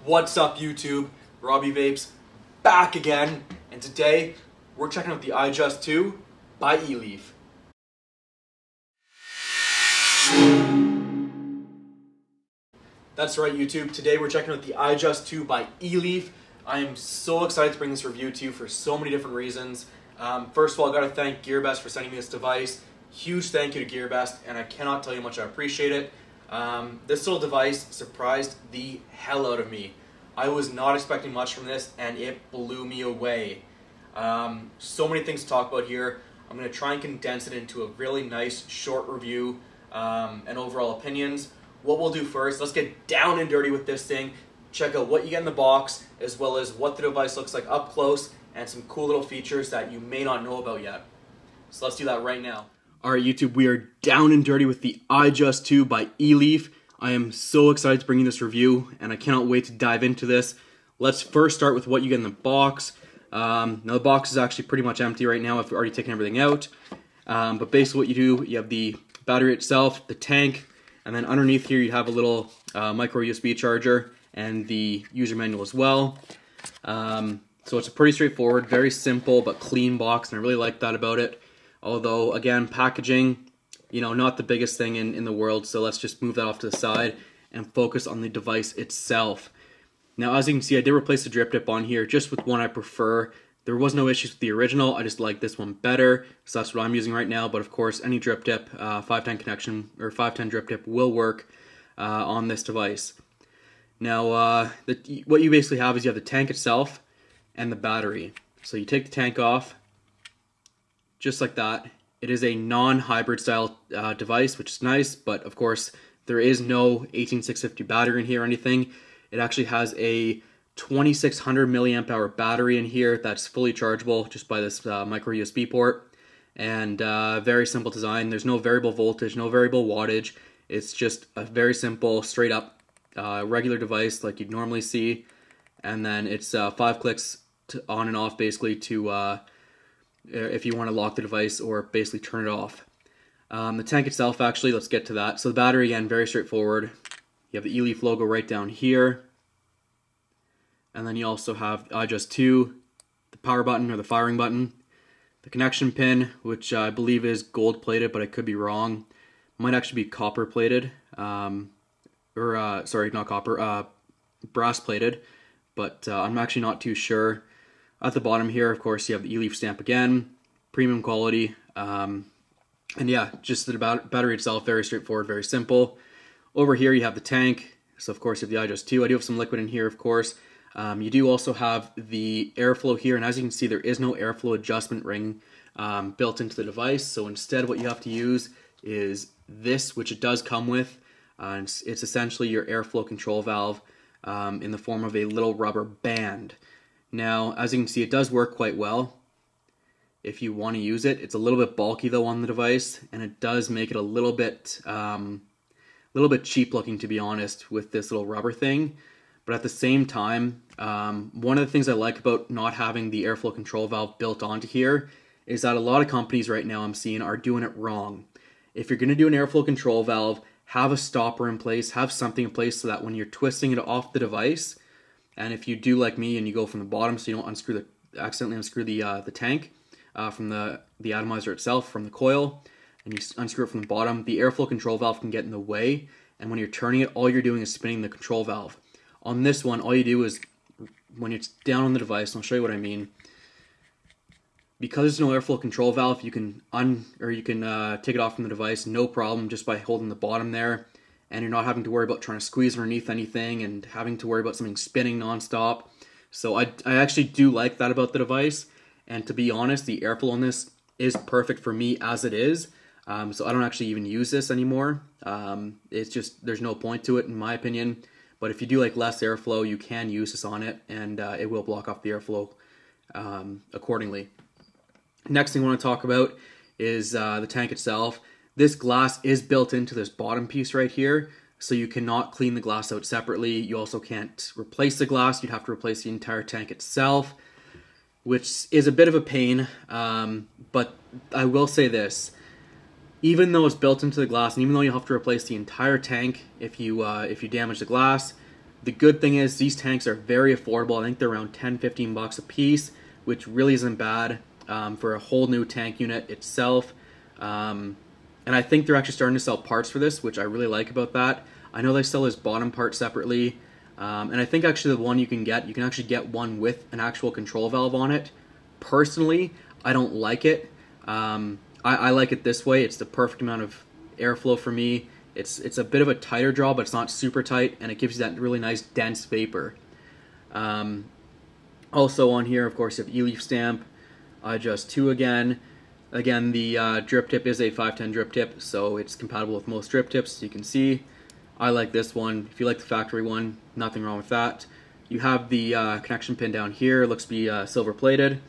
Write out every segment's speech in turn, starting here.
What's up, YouTube? Robbie Vapes back again, and today we're checking out the iJust 2 by eLeaf. That's right, YouTube. Today we're checking out the iJust 2 by eLeaf. I am so excited to bring this review to you for so many different reasons. First of all, I gotta thank GearBest for sending me this device. Huge thank you to GearBest, and I cannot tell you how much I appreciate it. This little device surprised the hell out of me. I was not expecting much from this, and it blew me away. So many things to talk about here. I'm going to try and condense it into a really nice short review and overall opinions. What we'll do first, let's get down and dirty with this thing, check out what you get in the box, as well as what the device looks like up close, and some cool little features that you may not know about yet. So let's do that right now. Alright, YouTube, we are down and dirty with the iJust 2 by eLeaf. I am so excited to bring you this review, and I cannot wait to dive into this. Let's first start with what you get in the box. Now the box is actually pretty much empty right now. I've already taken everything out. But basically what you do, you have the battery itself, the tank, and then underneath here you have a little micro USB charger and the user manual as well. So it's a pretty straightforward, very simple but clean box, and I really like that about it. Although, again, packaging, you know, not the biggest thing in the world, so let's just move that off to the side and focus on the device itself. Now, as you can see, I did replace the drip tip on here just with one I prefer. There was no issues with the original, I just like this one better, so that's what I'm using right now. But of course, any drip tip, 510 connection, or 510 drip tip will work on this device. Now, what you basically have is you have the tank itself and the battery. So you take the tank off, just like that. It is a non-hybrid style device, which is nice, but of course there is no 18650 battery in here or anything. It actually has a 2600 milliamp hour battery in here that's fully chargeable just by this micro USB port, and very simple design. There's no variable voltage, no variable wattage. It's just a very simple, straight up regular device like you'd normally see, and then it's 5 clicks on and off basically to if you want to lock the device or basically turn it off. The tank itself, actually, let's get to that. So the battery, again, very straightforward. You have the eLeaf logo right down here. And then you also have iJust 2, the power button or the firing button, the connection pin, which I believe is gold plated, but I could be wrong. Might actually be copper plated. Sorry, not copper, brass plated, but I'm actually not too sure. At the bottom here, of course, you have the eLeaf stamp again, premium quality, and yeah, just the battery itself, very straightforward, very simple. Over here you have the tank, so of course you have the iJust 2. I do have some liquid in here, of course. You do also have the airflow here, and as you can see, there is no airflow adjustment ring built into the device, so instead what you have to use is this, which it does come with, and it's essentially your airflow control valve in the form of a little rubber band. Now, as you can see, it does work quite well if you want to use it. It's a little bit bulky though on the device, and it does make it a little bit cheap looking, to be honest, with this little rubber thing. But at the same time, one of the things I like about not having the airflow control valve built onto here is that a lot of companies right now I'm seeing are doing it wrong. If you're going to do an airflow control valve, have a stopper in place, have something in place so that when you're twisting it off the device, and if you do like me and you go from the bottom so you don't accidentally unscrew the tank from the atomizer itself from the coil, and you unscrew it from the bottom, the airflow control valve can get in the way, and when you're turning it, all you're doing is spinning the control valve. On this one, all you do is, when it's down on the device, and I'll show you what I mean, because there's no airflow control valve, you can take it off from the device, no problem, just by holding the bottom there. And you're not having to worry about trying to squeeze underneath anything and having to worry about something spinning nonstop. So I actually do like that about the device. And to be honest, the airflow on this is perfect for me as it is. So I don't actually even use this anymore. It's just, there's no point to it in my opinion. But if you do like less airflow, you can use this on it, and it will block off the airflow accordingly. Next thing I want to talk about is the tank itself. This glass is built into this bottom piece right here, so you cannot clean the glass out separately. You also can't replace the glass. You'd have to replace the entire tank itself, which is a bit of a pain, but I will say this. Even though it's built into the glass, and even though you have to replace the entire tank if you damage the glass, The good thing is these tanks are very affordable. I think they're around 10-15 bucks a piece, which really isn't bad for a whole new tank unit itself. And I think they're actually starting to sell parts for this, which I really like about that. I know they sell this bottom part separately, and I think actually the one you can actually get one with an actual control valve on it. Personally, I don't like it. I like it this way. It's the perfect amount of airflow for me. It's a bit of a tighter draw, but it's not super tight, and it gives you that really nice dense vapor. Also on here, of course, you have eLeaf stamp, iJust 2 again. Again, the drip tip is a 510 drip tip, so it's compatible with most drip tips. You can see, I like this one. If you like the factory one, nothing wrong with that. You have the connection pin down here. It looks to be silver plated.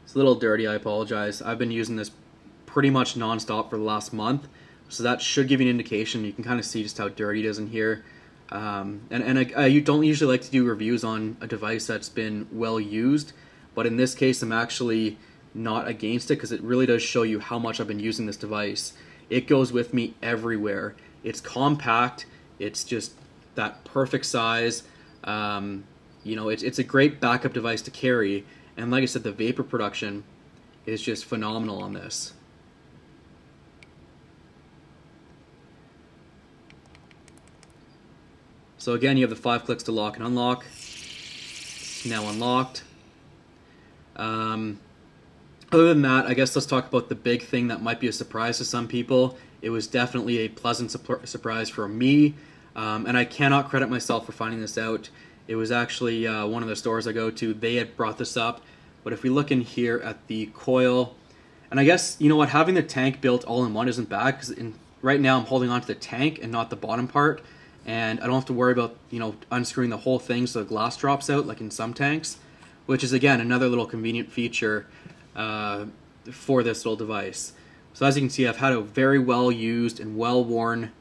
It's a little dirty, I apologize. I've been using this pretty much non-stop for the last month, so that should give you an indication. You can kind of see just how dirty it is in here. You don't usually like to do reviews on a device that's been well used, but in this case I'm actually not against it because it really does show you how much I've been using this device. It goes with me everywhere. It's compact. It's just that perfect size. You know, it's a great backup device to carry, and like I said, the vapor production is just phenomenal on this. So again, you have the 5 clicks to lock and unlock. It's now unlocked. Other than that, I guess let's talk about the big thing that might be a surprise to some people. It was definitely a pleasant surprise for me, and I cannot credit myself for finding this out. It was actually one of the stores I go to. They had brought this up, but if we look in here at the coil, and I guess, you know what, having the tank built all in one isn't bad, because right now I'm holding on to the tank and not the bottom part, and I don't have to worry about, you know, unscrewing the whole thing so the glass drops out like in some tanks, which is again another little convenient feature for this little device. So as you can see, I've had a very well used and well worn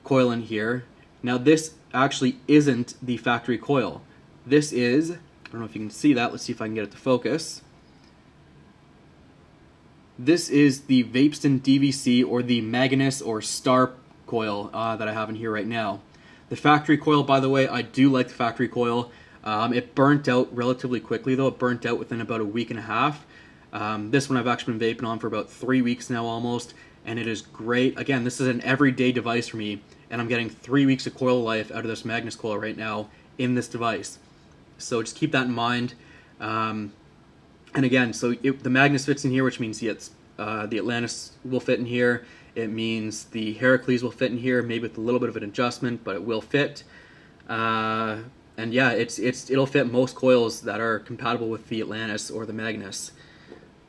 coil in here. Now this actually isn't the factory coil. This is, I don't know if you can see that, let's see if I can get it to focus. This is the Vapeston DVC, or the Magnus or Star coil that I have in here right now. The factory coil, by the way, I do like the factory coil. It burnt out relatively quickly though. It burnt out within about a week and a half. This one I've actually been vaping on for about 3 weeks now almost, and it is great. Again, this is an everyday device for me, and I'm getting 3 weeks of coil life out of this Magnus coil right now in this device. So just keep that in mind. And again, so the Magnus fits in here, which means the Atlantis will fit in here. It means the Heracles will fit in here, maybe with a little bit of an adjustment, but it will fit. And yeah, it'll fit most coils that are compatible with the Atlantis or the Magnus.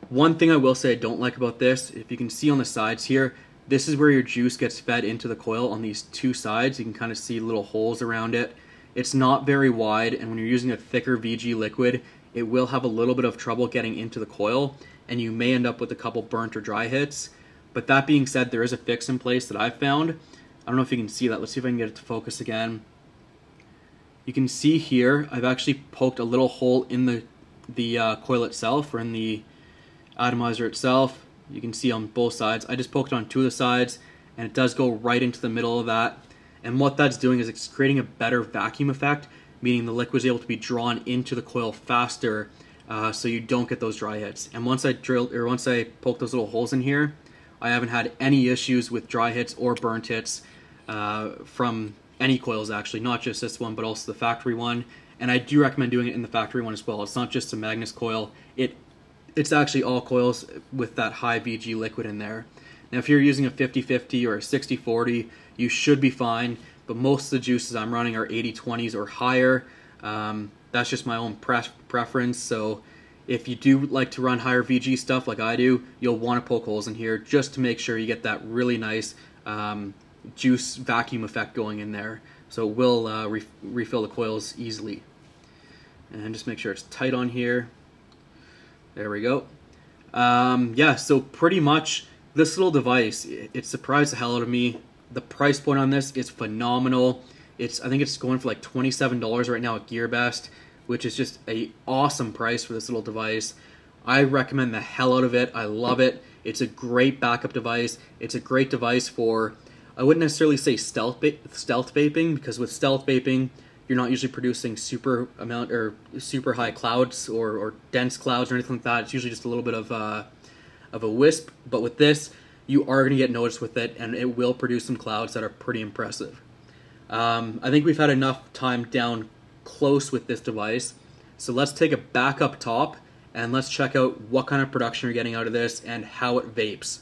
One thing I will say I don't like about this, if you can see on the sides here, this is where your juice gets fed into the coil on these two sides. You can kind of see little holes around it. It's not very wide, and when you're using a thicker VG liquid, it will have a little bit of trouble getting into the coil, and you may end up with a couple burnt or dry hits. But that being said, there is a fix in place that I've found. I don't know if you can see that. Let's see if I can get it to focus again. You can see here, I've actually poked a little hole in the coil itself, or in the atomizer itself. You can see on both sides. I just poked it on two of the sides, and it does go right into the middle of that. And what that's doing is it's creating a better vacuum effect, meaning the liquid is able to be drawn into the coil faster, so you don't get those dry hits. And once I poked those little holes in here, I haven't had any issues with dry hits or burnt hits from any coils, actually, not just this one, but also the factory one. And I do recommend doing it in the factory one as well. It's not just a Magnus coil. It's actually all coils with that high VG liquid in there. Now, if you're using a 50-50 or a 60-40, you should be fine, but most of the juices I'm running are 80-20s or higher. That's just my own preference, so if you do like to run higher VG stuff like I do, you'll want to poke holes in here just to make sure you get that really nice juice vacuum effect going in there, so it will refill the coils easily. And just make sure it's tight on here. There we go. Yeah, so pretty much this little device, it surprised the hell out of me. The price point on this is phenomenal. I think it's going for like $27 right now at GearBest, which is just an awesome price for this little device. I recommend the hell out of it. I love it. It's a great backup device. It's a great device for I wouldn't necessarily say stealth vaping, because with stealth vaping, you're not usually producing super high clouds or dense clouds or anything like that. It's usually just a little bit of a wisp. But with this, you are going to get noticed with it, and it will produce some clouds that are pretty impressive. I think we've had enough time down close with this device, so let's take it back up top and let's check out what kind of production you're getting out of this and how it vapes.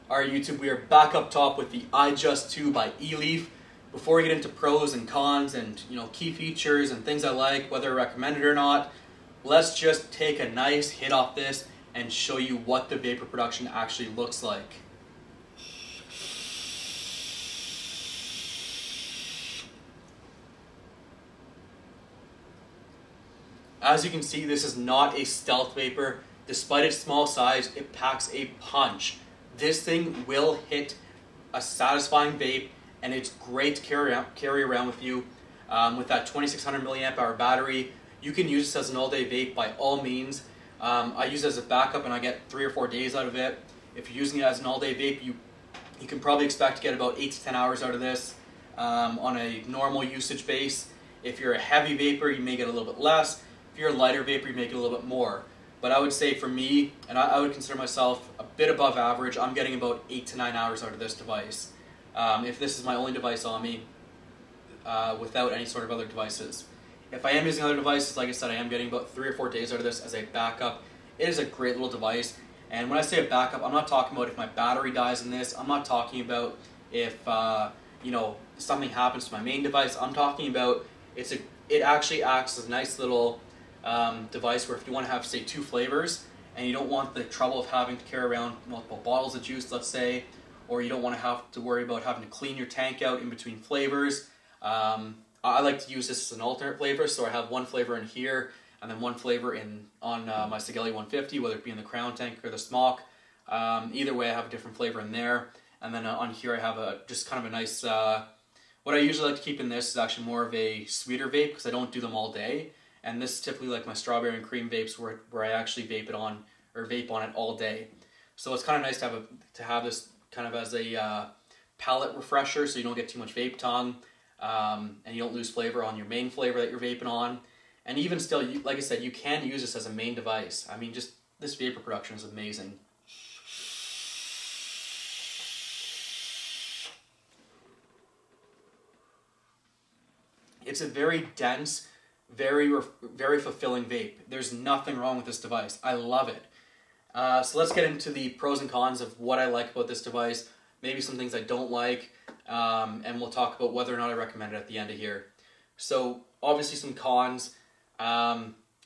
Alright YouTube, we are back up top with the iJust 2 by eLeaf. Before we get into pros and cons and key features and things I like, whether I recommend it or not, let's just take a nice hit off this and show you what the vapor production actually looks like. As you can see, this is not a stealth vapor. Despite its small size, it packs a punch. This thing will hit a satisfying vape, and it's great to carry around with you. With that 2600 milliamp hour battery, you can use this as an all-day vape by all means. I use it as a backup, and I get 3 or 4 days out of it. If you're using it as an all-day vape, you can probably expect to get about 8 to 10 hours out of this on a normal usage base. If you're a heavy vapor, you may get a little bit less. If you're a lighter vapor, you may get a little bit more. But I would say for me, and I would consider myself a bit above average, I'm getting about 8 to 9 hours out of this device. If this is my only device on me, without any sort of other devices. If I am using other devices, like I said, I am getting about 3 or 4 days out of this as a backup. It is a great little device. And when I say a backup, I'm not talking about if my battery dies in this. I'm not talking about if something happens to my main device. I'm talking about it actually acts as a nice little device where if you want to have, say, 2 flavors and you don't want the trouble of having to carry around multiple bottles of juice, let's say, or you don't want to have to worry about having to clean your tank out in between flavors. I like to use this as an alternate flavor, so I have one flavor in here and then one flavor on my Sigelei 150, whether it be in the Crown tank or the Smock. Either way, I have a different flavor in there, and then on here I have just kind of a nice. What I usually like to keep in this is actually more of a sweeter vape because I don't do them all day. And this is typically like my strawberry and cream vapes where I actually vape on it all day. So it's kind of nice to have this kind of as a palate refresher, so you don't get too much vape tongue, and you don't lose flavor on your main flavor that you're vaping on. And even still, like I said, you can use this as a main device. I mean, just this vapor production is amazing. It's a very dense, very fulfilling vape. There's nothing wrong with this device. I love it. So let's get into the pros and cons of what I like about this device, maybe some things I don't like, and we'll talk about whether or not I recommend it at the end of here. So obviously some cons.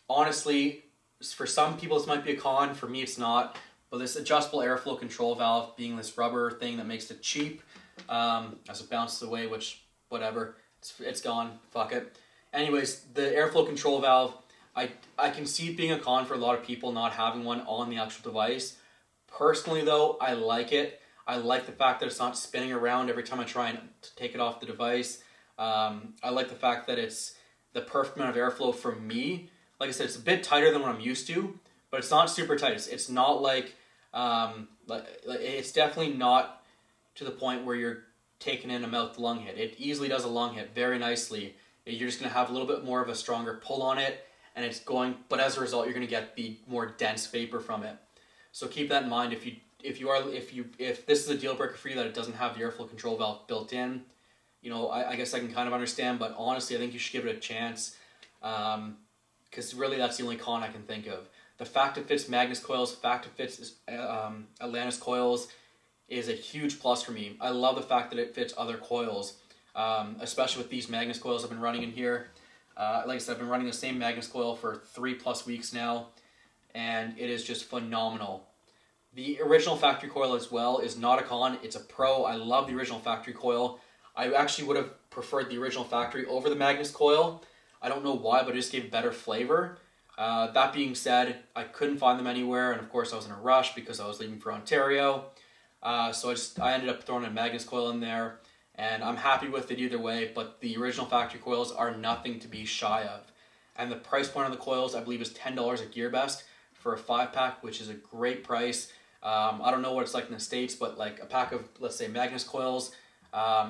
Honestly, for some people this might be a con, for me it's not, but this adjustable airflow control valve being this rubber thing that makes it cheap, as it bounces away, which, whatever, it's gone, fuck it. Anyways, the airflow control valve, I can see it being a con for a lot of people not having one on the actual device. Personally though, I like it. I like the fact that it's not spinning around every time I try and take it off the device. I like the fact that it's the perfect amount of airflow for me. Like I said, it's a bit tighter than what I'm used to, but it's not super tight. It's not like it's definitely not to the point where you're taking in a mouth-to-lung hit. It easily does a lung hit very nicely. You're just going to have a little bit more of a stronger pull on it, and it's going. But as a result, you're going to get the more dense vapor from it. So keep that in mind. If this is a deal breaker for you that it doesn't have the airflow control valve built in, I guess I can kind of understand. But honestly, I think you should give it a chance, because really that's the only con I can think of. The fact it fits Magnus coils, the fact it fits Atlantis coils, is a huge plus for me. I love the fact that it fits other coils. Especially with these Magnus coils I've been running in here. Like I said, I've been running the same Magnus coil for 3+ weeks now, and it is just phenomenal. The original factory coil as well is not a con, it's a pro. I love the original factory coil. I actually would have preferred the original factory over the Magnus coil. I don't know why, but it just gave better flavor. That being said, I couldn't find them anywhere, and of course I was in a rush because I was leaving for Ontario. So I ended up throwing a Magnus coil in there. And I'm happy with it either way, but the original factory coils are nothing to be shy of. And the price point on the coils, I believe, is $10 at GearBest for a 5-pack, which is a great price. I don't know what it's like in the States, but like a pack of, let's say, Magnus coils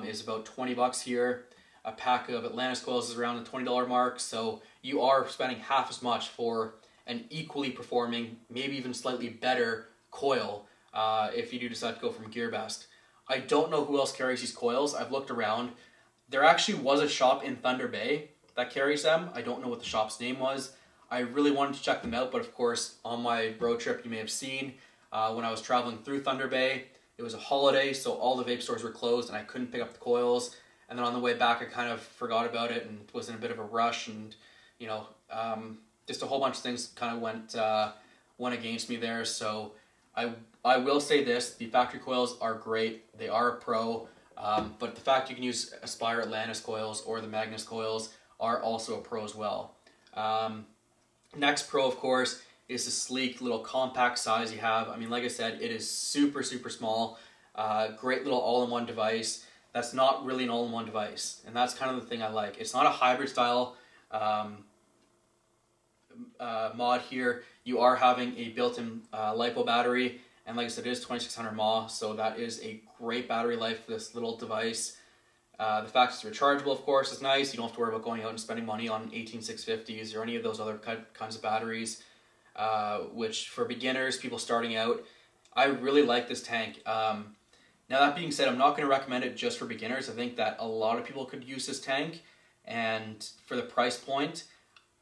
is about $20 here. A pack of Atlantis coils is around the $20 mark, so you are spending half as much for an equally performing, maybe even slightly better coil if you do decide to go from GearBest. I don't know who else carries these coils. I've looked around. There actually was a shop in Thunder Bay that carries them. I don't know what the shop's name was. I really wanted to check them out, but of course, on my road trip, you may have seen, when I was traveling through Thunder Bay, it was a holiday, so all the vape stores were closed and I couldn't pick up the coils. And then on the way back, I kind of forgot about it and was in a bit of a rush, and you know, just a whole bunch of things kind of went against me there. So I will say this: the factory coils are great. They are a pro, but the fact you can use Aspire Atlantis coils or the Magnus coils are also a pro as well. Next pro, of course, is the sleek little compact size you have. I mean, like I said, it is super, super small. Great little all-in-one device. That's not really an all-in-one device, and that's kind of the thing I like. It's not a hybrid style mod here. You are having a built-in LiPo battery, and like I said, it is 2600 mAh, so that is a great battery life for this little device. The fact it's rechargeable, of course, is nice. You don't have to worry about going out and spending money on 18650s or any of those other kinds of batteries, which for beginners, people starting out, I really like this tank. Now that being said, I'm not going to recommend it just for beginners. I think that a lot of people could use this tank, and for the price point,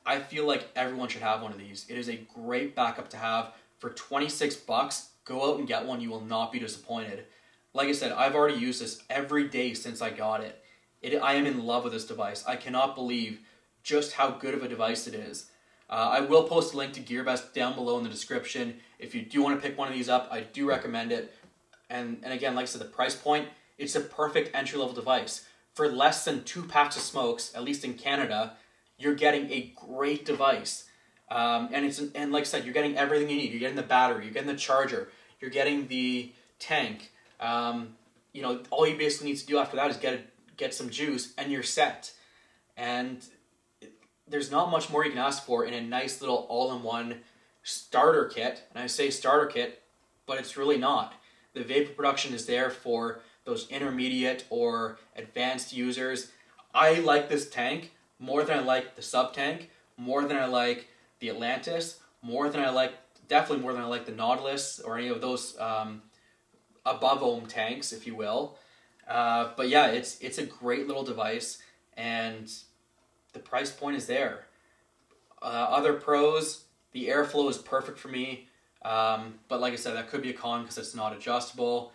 I feel like everyone should have one of these. It is a great backup to have. For 26 bucks, go out and get one. You will not be disappointed. Like I said, I've already used this every day since I got it. I am in love with this device. I cannot believe just how good of a device it is. I will post a link to GearBest down below in the description. If you do want to pick one of these up, I do recommend it. And again, like I said, the price point, it's a perfect entry-level device. For less than 2 packs of smokes, at least in Canada, you're getting a great device. And like I said, you're getting everything you need. You're getting the battery, you're getting the charger, you're getting the tank. You know, all you basically need to do after that is get some juice, and you're set. And there's not much more you can ask for in a nice little all-in-one starter kit. And I say starter kit, but it's really not. The vapor production is there for those intermediate or advanced users. I like this tank more than I like the sub tank, more than I like the Atlantis, definitely more than I like the Nautilus or any of those above ohm tanks, if you will. But yeah, it's a great little device, and the price point is there. Other pros, the airflow is perfect for me. But like I said, that could be a con because it's not adjustable.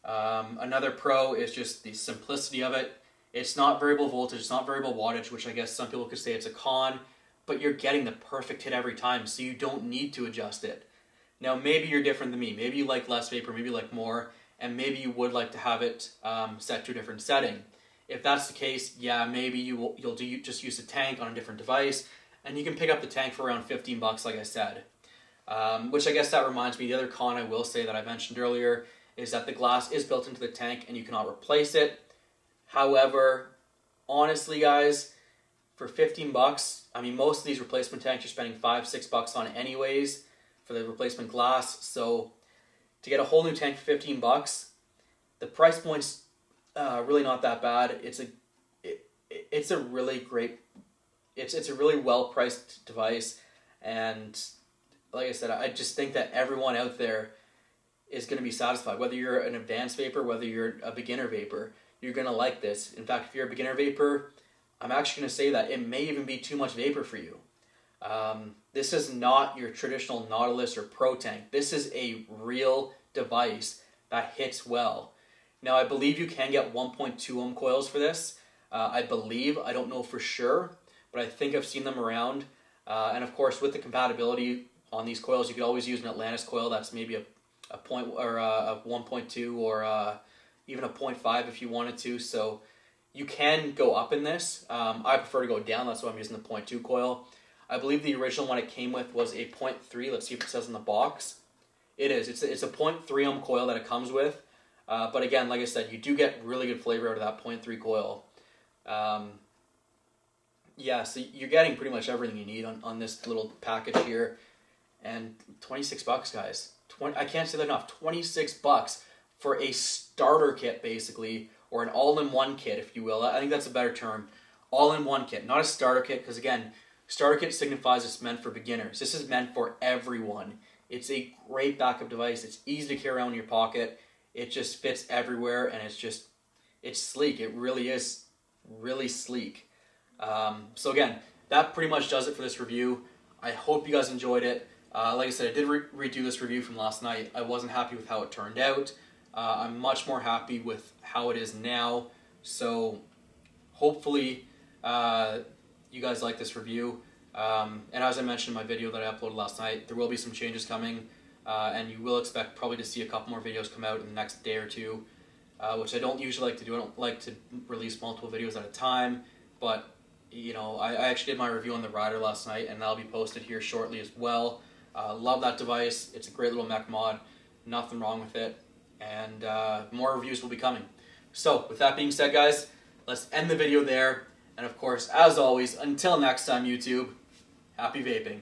Another pro is just the simplicity of it. It's not variable voltage, it's not variable wattage, which I guess some people could say it's a con, but you're getting the perfect hit every time, so you don't need to adjust it. Now, maybe you're different than me. Maybe you like less vapor, maybe you like more, and maybe you would like to have it set to a different setting. If that's the case, yeah, maybe you'll just use a tank on a different device, and you can pick up the tank for around 15 bucks, like I said. Which I guess that reminds me, the other con I will say that I mentioned earlier is that the glass is built into the tank and you cannot replace it. However, honestly guys, for 15 bucks, I mean, most of these replacement tanks you're spending $5-6 on anyways for the replacement glass. So to get a whole new tank for 15 bucks, the price point's really not that bad. It's a really great, it's a really well priced device, and like I said, I just think that everyone out there is going to be satisfied. Whether you're an advanced vapor, whether you're a beginner vapor, you're going to like this. In fact, if you're a beginner vapor, I'm actually going to say that it may even be too much vapor for you. This is not your traditional Nautilus or Pro tank. This is a real device that hits well. Now, I believe you can get 1.2 ohm coils for this. I don't know for sure, but I think I've seen them around. And of course, with the compatibility on these coils, you could always use an Atlantis coil that's maybe a 1.2 or even a 0.5 if you wanted to. So you can go up in this. I prefer to go down. That's why I'm using the 0.2 coil. I believe the original one it came with was a 0.3. Let's see if it says in the box. It is. It's a 0.3 ohm coil that it comes with. But again, like I said, you do get really good flavor out of that 0.3 coil. Yeah, so you're getting pretty much everything you need on this little package here. And 26 bucks, guys. I can't say that enough. $26 for a starter kit, basically, or an all-in-one kit, if you will. I think that's a better term. All-in-one kit, not a starter kit, because again, starter kit signifies it's meant for beginners. This is meant for everyone. It's a great backup device. It's easy to carry around in your pocket. It just fits everywhere, and it's sleek. It really is really sleek. So again, that pretty much does it for this review. I hope you guys enjoyed it. Like I said, I did redo this review from last night. I wasn't happy with how it turned out. I'm much more happy with how it is now. So hopefully you guys like this review. And as I mentioned in my video that I uploaded last night, there will be some changes coming. And you will expect probably to see a couple more videos come out in the next day or two, which I don't usually like to do. I don't like to release multiple videos at a time, but you know, I actually did my review on the Rider last night, and that'll be posted here shortly as well. Love that device. It's a great little mech mod. Nothing wrong with it. And more reviews will be coming. So, with that being said, guys, let's end the video there. And of course, as always, until next time, YouTube, happy vaping.